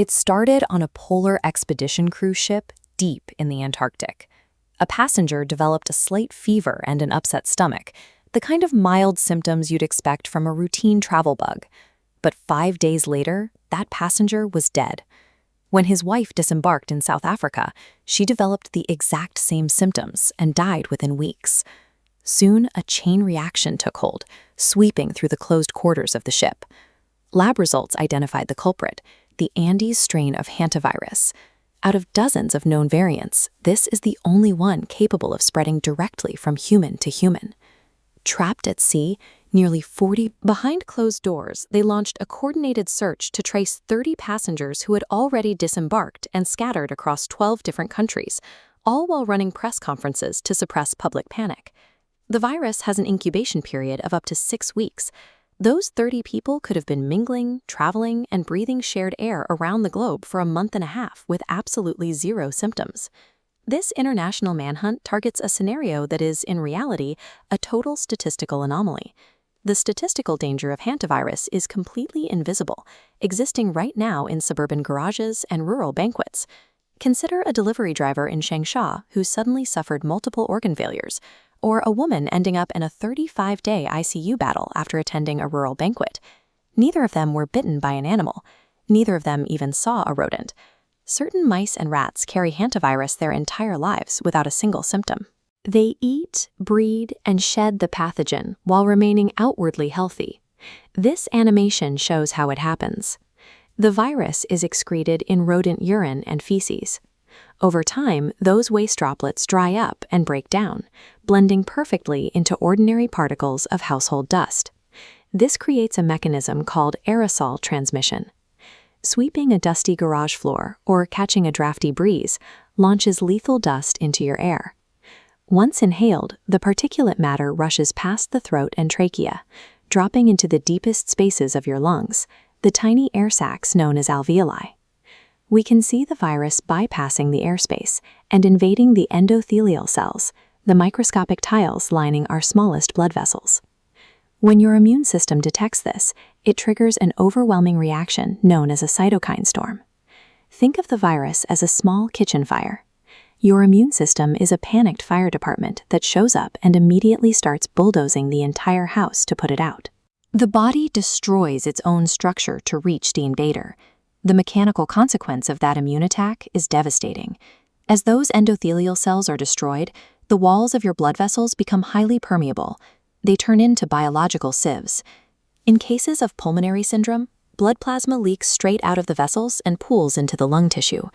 It started on a polar expedition cruise ship deep in the Antarctic. A passenger developed a slight fever and an upset stomach, the kind of mild symptoms you'd expect from a routine travel bug. But 5 days later, that passenger was dead. When his wife disembarked in South Africa, she developed the exact same symptoms and died within weeks. Soon, a chain reaction took hold, sweeping through the closed quarters of the ship. Lab results identified the culprit, the Andes strain of Hantavirus. Out of dozens of known variants, this is the only one capable of spreading directly from human to human. Trapped at sea, nearly 40 behind closed doors, they launched a coordinated search to trace 30 passengers who had already disembarked and scattered across 12 different countries, all while running press conferences to suppress public panic. The virus has an incubation period of up to 6 weeks. Those 30 people could have been mingling, traveling, and breathing shared air around the globe for a month and a half with absolutely zero symptoms. This international manhunt targets a scenario that is, in reality, a total statistical anomaly. The statistical danger of hantavirus is completely invisible, existing right now in suburban garages and rural banquets. Consider a delivery driver in Changsha who suddenly suffered multiple organ failures, or a woman ending up in a 35-day ICU battle after attending a rural banquet. Neither of them were bitten by an animal. Neither of them even saw a rodent. Certain mice and rats carry hantavirus their entire lives without a single symptom. They eat, breed, and shed the pathogen while remaining outwardly healthy. This animation shows how it happens. The virus is excreted in rodent urine and feces. Over time, those waste droplets dry up and break down, blending perfectly into ordinary particles of household dust. This creates a mechanism called aerosol transmission. Sweeping a dusty garage floor or catching a drafty breeze launches lethal dust into your air. Once inhaled, the particulate matter rushes past the throat and trachea, dropping into the deepest spaces of your lungs, the tiny air sacs known as alveoli. We can see the virus bypassing the airspace and invading the endothelial cells, the microscopic tiles lining our smallest blood vessels. When your immune system detects this, it triggers an overwhelming reaction known as a cytokine storm. Think of the virus as a small kitchen fire. Your immune system is a panicked fire department that shows up and immediately starts bulldozing the entire house to put it out. The body destroys its own structure to reach the invader. The mechanical consequence of that immune attack is devastating. As those endothelial cells are destroyed, the walls of your blood vessels become highly permeable. They turn into biological sieves. In cases of pulmonary syndrome, blood plasma leaks straight out of the vessels and pools into the lung tissue.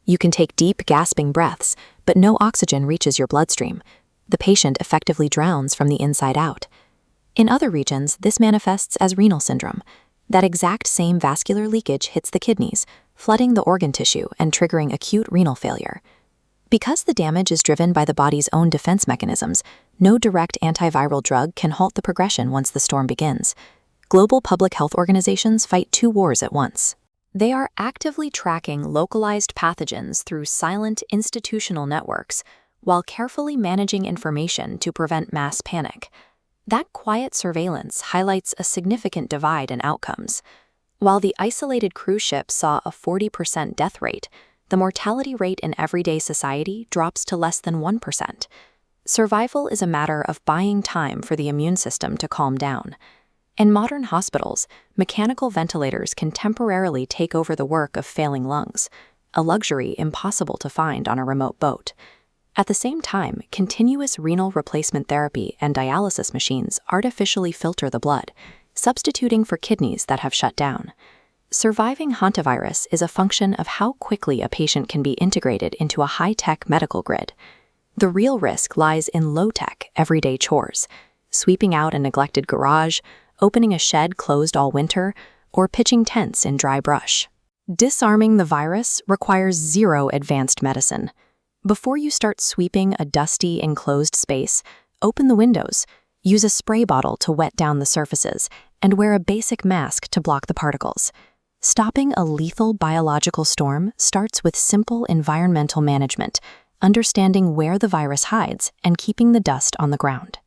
You can take deep, gasping breaths, but no oxygen reaches your bloodstream. The patient effectively drowns from the inside out. In other regions, this manifests as renal syndrome. That exact same vascular leakage hits the kidneys, flooding the organ tissue and triggering acute renal failure. Because the damage is driven by the body's own defense mechanisms, no direct antiviral drug can halt the progression once the storm begins. Global public health organizations fight 2 wars at once. They are actively tracking localized pathogens through silent institutional networks, while carefully managing information to prevent mass panic. That quiet surveillance highlights a significant divide in outcomes. While the isolated cruise ship saw a 40% death rate, the mortality rate in everyday society drops to less than 1%. Survival is a matter of buying time for the immune system to calm down. In modern hospitals, mechanical ventilators can temporarily take over the work of failing lungs, a luxury impossible to find on a remote boat. At the same time, continuous renal replacement therapy and dialysis machines artificially filter the blood, substituting for kidneys that have shut down. Surviving hantavirus is a function of how quickly a patient can be integrated into a high-tech medical grid. The real risk lies in low-tech, everyday chores, sweeping out a neglected garage, opening a shed closed all winter, or pitching tents in dry brush. Disarming the virus requires zero advanced medicine. Before you start sweeping a dusty, enclosed space, open the windows, use a spray bottle to wet down the surfaces, and wear a basic mask to block the particles. Stopping a lethal biological storm starts with simple environmental management, understanding where the virus hides and keeping the dust on the ground.